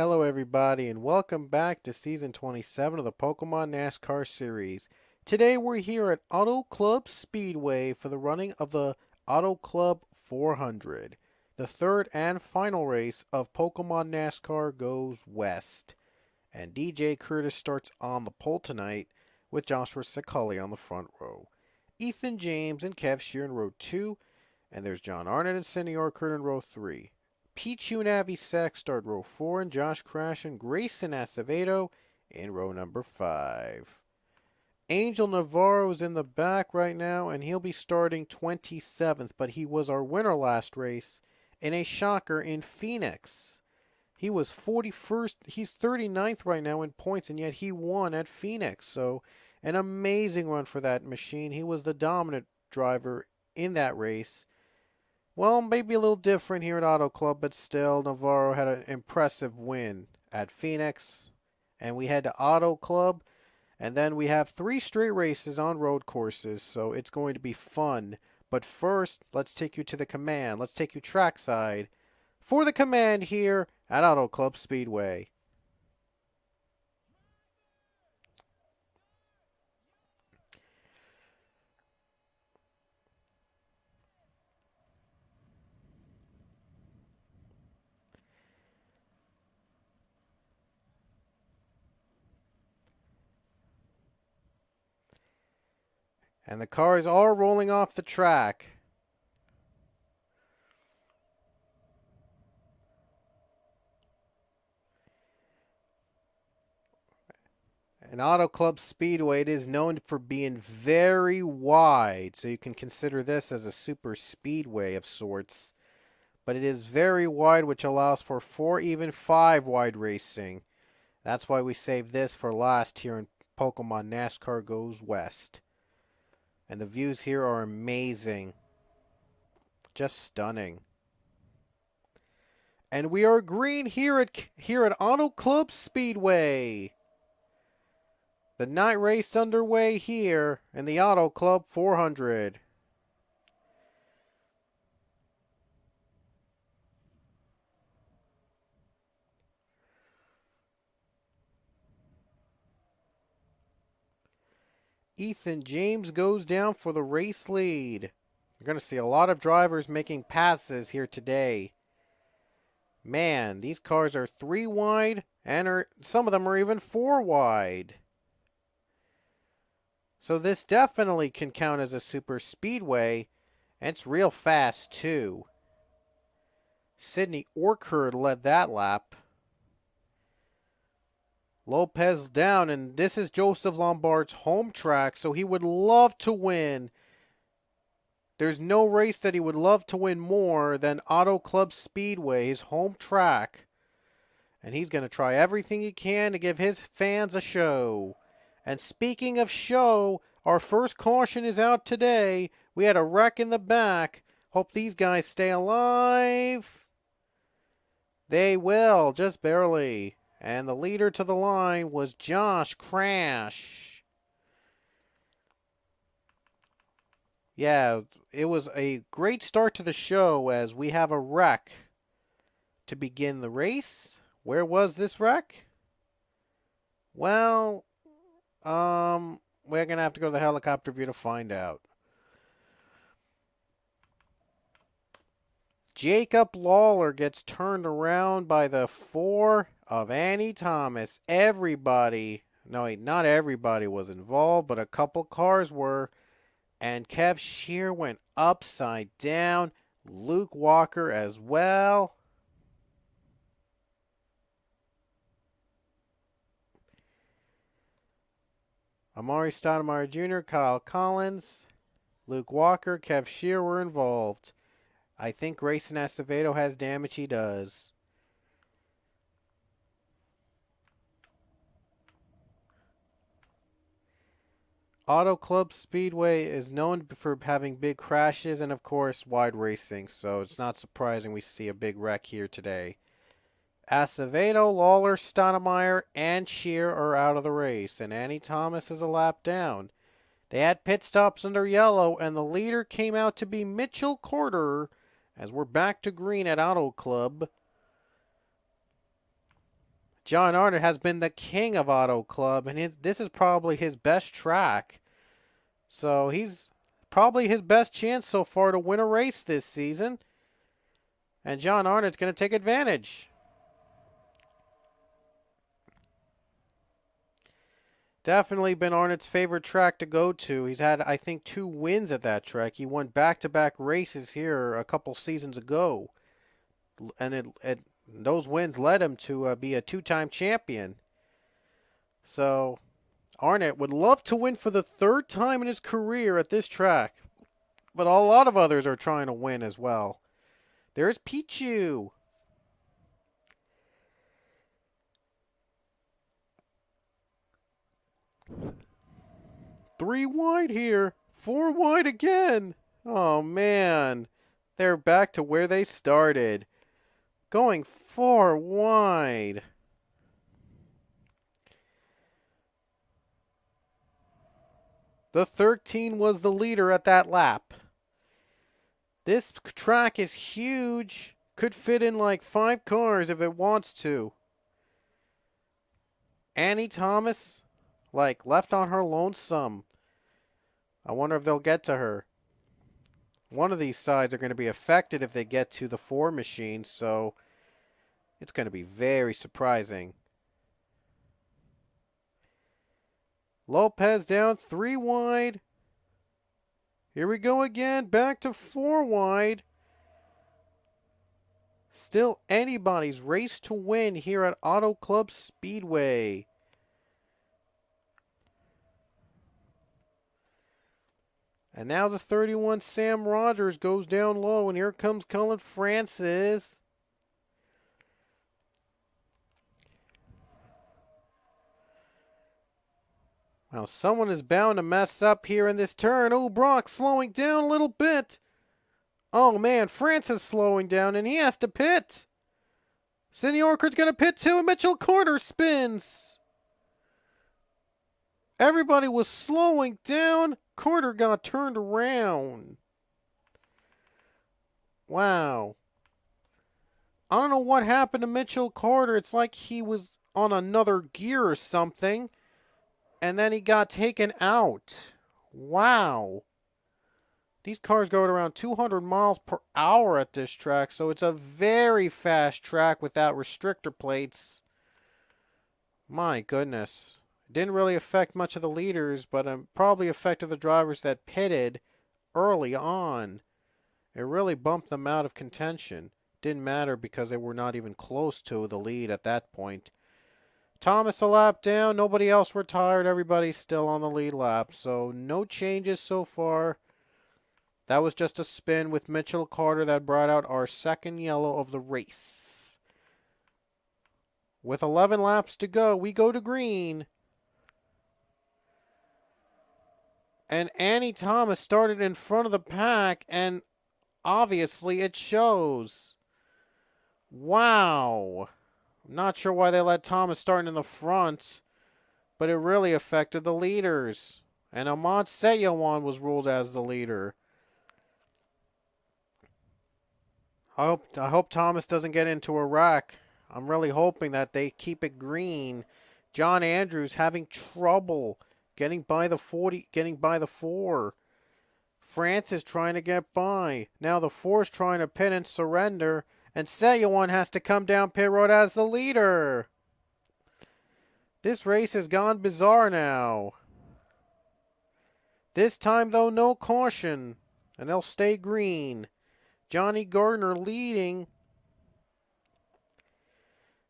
Hello, everybody, and welcome back to Season 27 of the Pokemon NASCAR Series. Today we're here at Auto Club Speedway for the running of the Auto Club 400, the third and final race of Pokemon NASCAR Goes West. And DJ Curtis starts on the pole tonight with Joshua Sicali on the front row. Ethan James and Kev Shear in row 2, and there's John Arnott and Cindy Orkert in row 3. Pichu and Abby Sack start row 4, and Josh Crash and Grayson Acevedo in row number 5. Angel Navarro is in the back right now, and he'll be starting 27th, but he was our winner last race in a shocker in Phoenix. He was 41st, he's 39th right now in points, and yet he won at Phoenix. So an amazing run for that machine. He was the dominant driver in that race. Well, maybe a little different here at Auto Club, but still, Navarro had an impressive win at Phoenix. And we head to Auto Club, and then we have 3 straight races on road courses, so it's going to be fun. But first, let's take you to the command. Let's take you trackside for the command here at Auto Club Speedway. And the cars are rolling off the track. An Auto Club Speedway, it is known for being very wide, so you can consider this as a super speedway of sorts. But it is very wide, which allows for 4, even 5 wide racing. That's why we saved this for last here in Pokemon NASCAR Goes West. And the views here are amazing. Just stunning. And we are green here at Auto Club Speedway. The night race underway here in the Auto Club 400. Ethan James goes down for the race lead. You're going to see a lot of drivers making passes here today. Man, these cars are 3 wide, and some of them are even 4 wide. So this definitely can count as a super speedway, and it's real fast too. Sydney Orkert led that lap. Lopez down, and this is Joseph Lombard's home track, so he would love to win. There's no race that he would love to win more than Auto Club Speedway, his home track. And he's going to try everything he can to give his fans a show. And speaking of show, our first caution is out today. We had a wreck in the back. Hope these guys stay alive. They will, just barely. And the leader to the line was Josh Crash. Yeah, it was a great start to the show as we have a wreck to begin the race. Where was this wreck? Well, we're going to have to go to the helicopter view to find out. Jacob Lawler gets turned around by the 4 of Annie Thomas. Everybody, no, wait, not everybody was involved, but a couple cars were. And Kev Shear went upside down. Luke Walker as well. Amari Stoudemire Jr., Kyle Collins, Luke Walker, Kev Shear were involved. I think Grayson Acevedo has damage. He does. Auto Club Speedway is known for having big crashes and, of course, wide racing, so it's not surprising we see a big wreck here today. Acevedo, Lawler, Stoudemire, and Shear are out of the race, and Annie Thomas is a lap down. They had pit stops under yellow, and the leader came out to be Mitchell Corder, as we're back to green at Auto Club. John Arnott has been the king of Auto Club, and this is probably his best track. So he's probably his best chance so far to win a race this season. And John Arnott's going to take advantage. Definitely been Arnott's favorite track to go to. He's had, I think, 2 wins at that track. He won back-to-back races here a couple seasons ago. And those wins led him to be a 2-time champion. So Arnott would love to win for the 3rd time in his career at this track. But a lot of others are trying to win as well. There's Pichu. Three wide here. 4 wide again. Oh, man. They're back to where they started. Going 4 wide. The 13 was the leader at that lap. This track is huge. Could fit in like 5 cars if it wants to. Annie Thomas, like, left on her lonesome. I wonder if they'll get to her. One of these sides are going to be affected if they get to the 4 machine, so it's going to be very surprising. Lopez down 3 wide. Here we go again, back to 4 wide. Still anybody's race to win here at Auto Club Speedway. And now the 31 Sam Rogers goes down low, and here comes Cullen Francis. Now someone is bound to mess up here in this turn. Oh, Brock slowing down a little bit. Oh man, Francis slowing down, and he has to pit. Sidney Orchard's going to pit too, and Mitchell Carter spins. Everybody was slowing down. Carter got turned around. Wow. I don't know what happened to Mitchell Carter. It's like he was on another gear or something, and then he got taken out. Wow. These cars go at around 200 miles per hour at this track, so it's a very fast track without restrictor plates. My goodness. It didn't really affect much of the leaders, but it probably affected the drivers that pitted early on. It really bumped them out of contention. Didn't matter because they were not even close to the lead at that point. Thomas a lap down. Nobody else retired. Everybody's still on the lead lap, so no changes so far. That was just a spin with Mitchell Carter that brought out our second yellow of the race. With 11 laps to go, we go to green. And Annie Thomas started in front of the pack, and obviously it shows. Wow. I'm not sure why they let Thomas start in the front, but it really affected the leaders. And Ahmad Seyawan was ruled as the leader. I hope Thomas doesn't get into a wreck. I'm really hoping that they keep it green. John Andrews having trouble getting by the 4. France trying to get by. Now the 4's trying to pit and surrender, and Seyawan has to come down pit road as the leader. This race has gone bizarre now. This time, though, no caution, and they'll stay green. Johnny Gardner leading.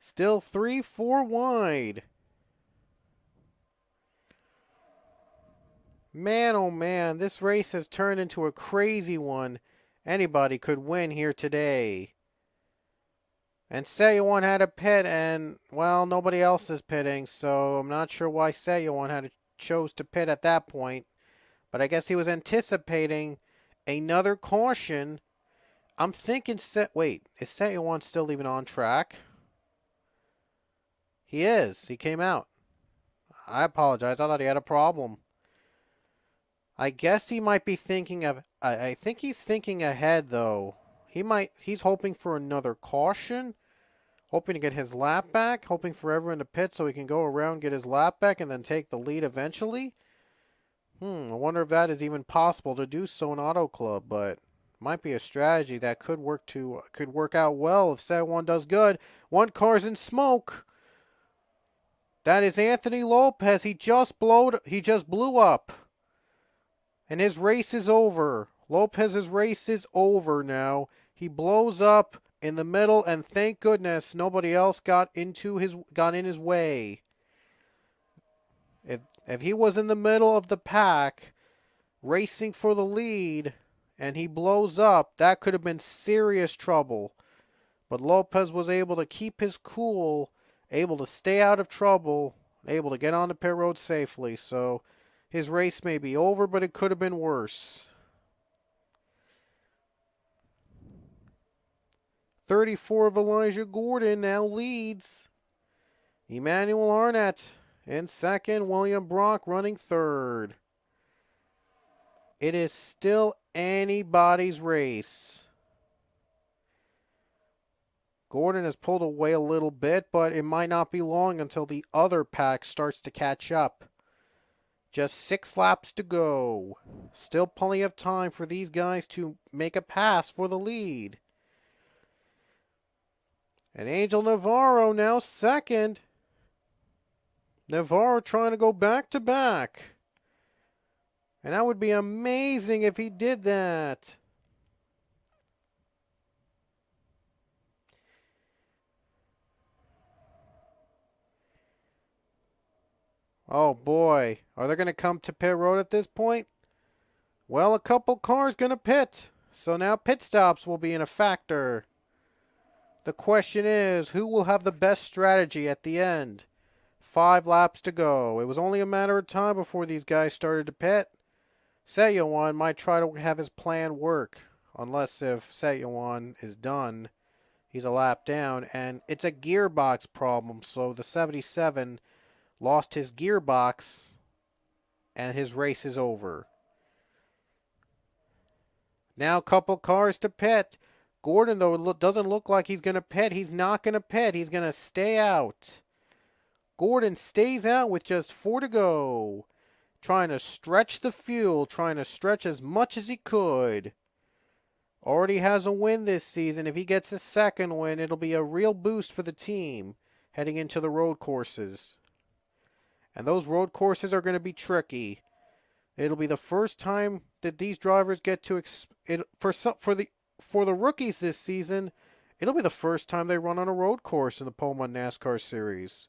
Still 3-4 wide. Man, oh man, this race has turned into a crazy one. Anybody could win here today. And Seyawan had a pit, and, well, nobody else is pitting, so I'm not sure why Seyawan chose to pit at that point. But I guess he was anticipating another caution. I'm thinking, wait, is Seyawan still even on track? He is. He came out. I apologize. I thought he had a problem. I guess he might be thinking of, I think he's thinking ahead, though. He's hoping for another caution, Hoping to get his lap back, hoping for everyone to pit so he can go around, get his lap back, and then take the lead eventually. I wonder if that is even possible to do so in Auto Club, but might be a strategy that could work out well if set one does good. One car's in smoke. That is Anthony Lopez. He just blew up. And his race is over. Lopez's race is over now. He blows up in the middle, and thank goodness nobody else got in his way. If he was in the middle of the pack, racing for the lead, and he blows up, that could have been serious trouble. But Lopez was able to keep his cool, able to stay out of trouble, able to get on the pit road safely. So his race may be over, but it could have been worse. 34 of Elijah Gordon now leads. Emmanuel Arnett in second. William Brock running third. It is still anybody's race. Gordon has pulled away a little bit, but it might not be long until the other pack starts to catch up. Just 6 laps to go. Still plenty of time for these guys to make a pass for the lead. And Angel Navarro now second. Navarro trying to go back to back. And that would be amazing if he did that. Oh boy, are they going to come to pit road at this point? Well, a couple cars going to pit. So now pit stops will be in a factor. The question is, who will have the best strategy at the end? 5 laps to go. It was only a matter of time before these guys started to pit. Setyawan might try to have his plan work. Unless if Setyawan is done, he's a lap down. And it's a gearbox problem, so the 77 lost his gearbox, and his race is over. Now a couple cars to pit. Gordon, though, doesn't look like he's going to pit. He's not going to pit. He's going to stay out. Gordon stays out with just 4 to go. Trying to stretch the fuel. Trying to stretch as much as he could. Already has a win this season. If he gets a second win, it'll be a real boost for the team heading into the road courses. And those road courses are going to be tricky. It'll be the first time that these drivers get to for the rookies this season. It'll be the first time they run on a road course in the Pokemon NASCAR series.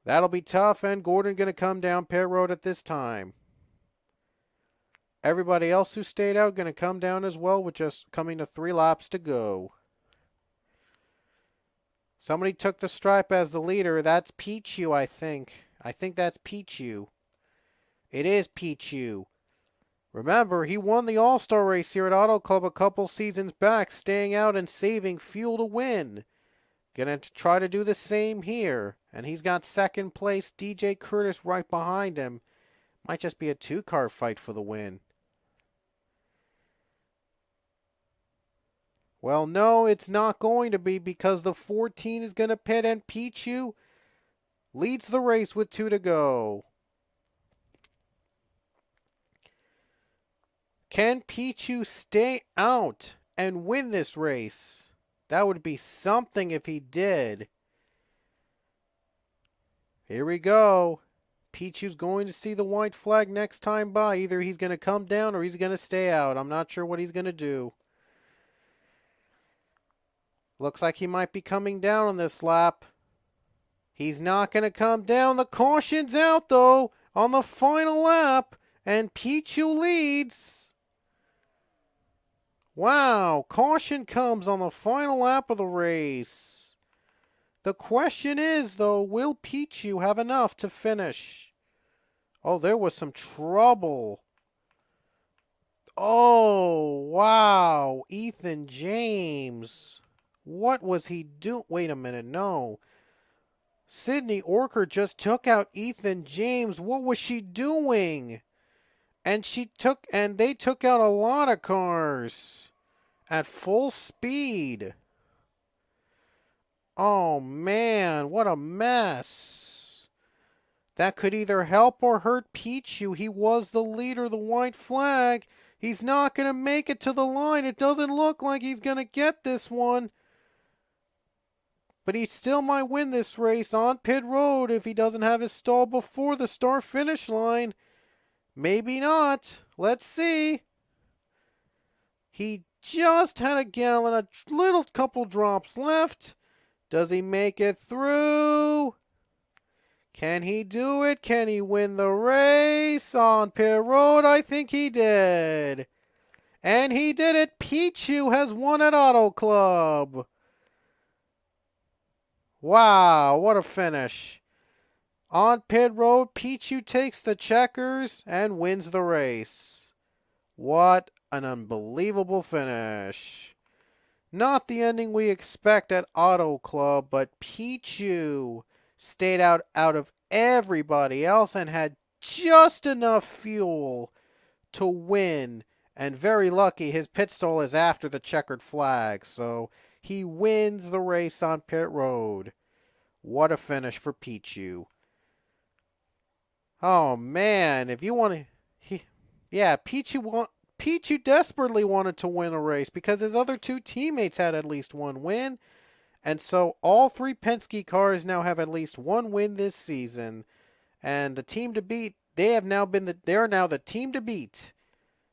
That'll be tough, and Gordon going to come down pit road at this time. Everybody else who stayed out going to come down as well, with just coming to 3 laps to go. Somebody took the stripe as the leader. That's Pichu, I think. I think that's Pichu. It is Pichu. Remember, he won the All-Star race here at Auto Club a couple seasons back, staying out and saving fuel to win. Gonna try to do the same here. And he's got second place DJ Curtis right behind him. Might just be a 2-car fight for the win. Well, no, it's not going to be, because the 14 is going to pit, and Pichu leads the race with 2 to go. Can Pichu stay out and win this race? That would be something if he did. Here we go. Pichu's going to see the white flag next time by. Either he's going to come down or he's going to stay out. I'm not sure what he's going to do. Looks like he might be coming down on this lap. He's not going to come down. The caution's out, though, on the final lap. And Pichu leads. Wow, caution comes on the final lap of the race. The question is, though, will Pichu have enough to finish? Oh, there was some trouble. Oh, wow. Ethan James. What was he doing? Wait a minute, no. Sydney Orker just took out Ethan James. What was she doing? And they took out a lot of cars at full speed. Oh man, what a mess. That could either help or hurt Pichu. He was the leader, the white flag. He's not going to make it to the line. It doesn't look like he's going to get this one. But he still might win this race on pit road if he doesn't have his stall before the start-finish line. Maybe not. Let's see. He just had a gallon, a little couple drops left. Does he make it through? Can he do it? Can he win the race on pit road? I think he did. And he did it. Pichu has won at Auto Club. Wow, what a finish. On pit road, Pichu takes the checkers and wins the race. What an unbelievable finish. Not the ending we expect at Auto Club, but Pichu stayed out of everybody else and had just enough fuel to win. And very lucky, his pit stall is after the checkered flag, so he wins the race on pit road. What a finish for Pichu. Oh man, if you want to... Pichu desperately wanted to win a race because his other two teammates had at least one win. And so all three Penske cars now have at least one win this season. And the team to beat, they are now the team to beat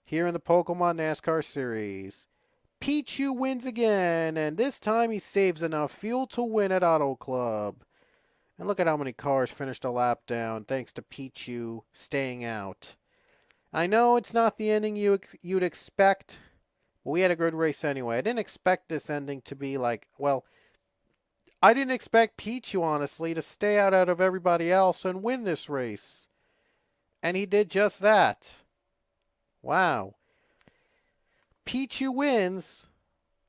here in the Pokemon NASCAR Series. Pichu wins again, and this time he saves enough fuel to win at Auto Club. And look at how many cars finished a lap down thanks to Pichu staying out. I know it's not the ending you'd expect, but we had a good race anyway. I didn't expect this ending to be like, well, I didn't expect Pichu, honestly, to stay out of everybody else and win this race. And he did just that. Wow. Pichu wins.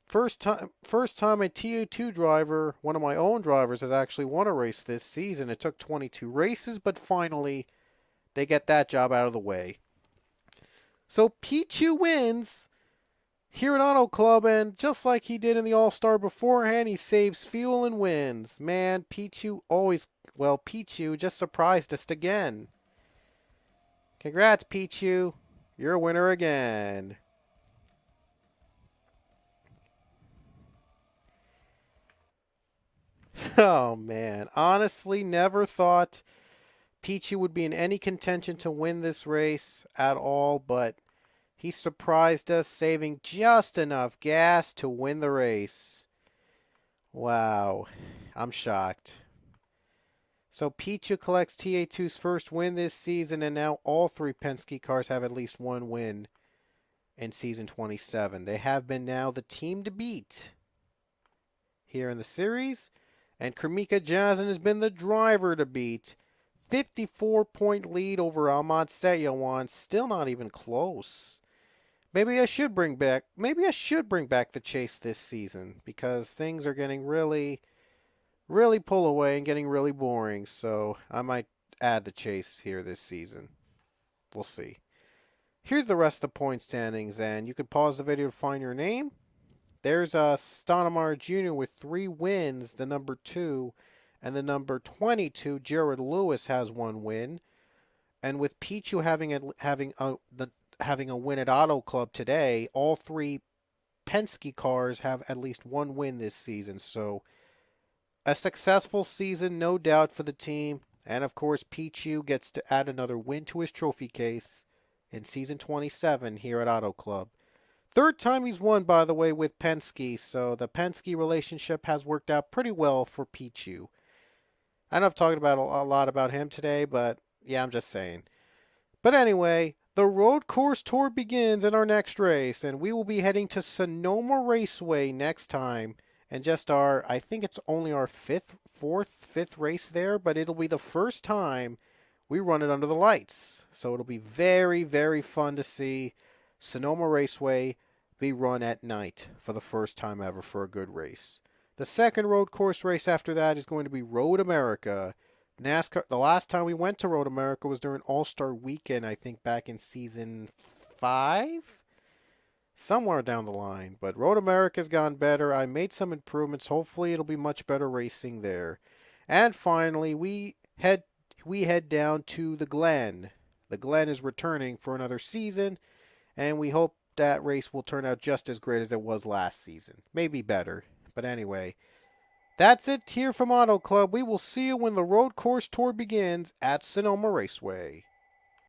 First time a TO2 driver, one of my own drivers, has actually won a race this season. It took 22 races, but finally they get that job out of the way. So Pichu wins here at Auto Club, and just like he did in the All-Star beforehand, he saves fuel and wins. Man, Pichu just surprised us again. Congrats, Pichu. You're a winner again. Oh, man. Honestly, never thought Pichu would be in any contention to win this race at all, but he surprised us, saving just enough gas to win the race. Wow. I'm shocked. So Pichu collects TA2's first win this season, and now all three Penske cars have at least one win in Season 27. They have been now the team to beat here in the series, and Kamika Jazin has been the driver to beat. 54-point lead over Ahmad Setyawan, still not even close. Maybe I should bring back the chase this season, because things are getting really pull away and getting really boring, so I might add the chase here this season. We'll see. Here's the rest of the point standings, and you could pause the video to find your name. There's Stonemaier Jr. with 3 wins, the number 2, and the number 22, Jared Lewis, has 1 win. And with Pichu having a win at Auto Club today, all 3 Penske cars have at least 1 win this season. So a successful season, no doubt, for the team. And of course, Pichu gets to add another win to his trophy case in Season 27 here at Auto Club. 3rd time he's won, by the way, with Penske, so the Penske relationship has worked out pretty well for Pichu. I know I've talked about a lot about him today, but yeah, I'm just saying. But anyway, the road course tour begins in our next race, and we will be heading to Sonoma Raceway next time. And just I think it's only our 5th race there, but it'll be the first time we run it under the lights. So it'll be very, very fun to see Sonoma Raceway be run at night for the first time ever for a good race. The second road course race after that is going to be Road America. NASCAR. The last time we went to Road America was during All-Star Weekend, I think back in Season 5? somewhere down the line. But Road America's gone better. I made some improvements. Hopefully, it'll be much better racing there. And finally, we head down to the Glen. The Glen is returning for another season, and we hope that race will turn out just as great as it was last season. Maybe better. But anyway, that's it here from Auto Club. We will see you when the road course tour begins at Sonoma Raceway.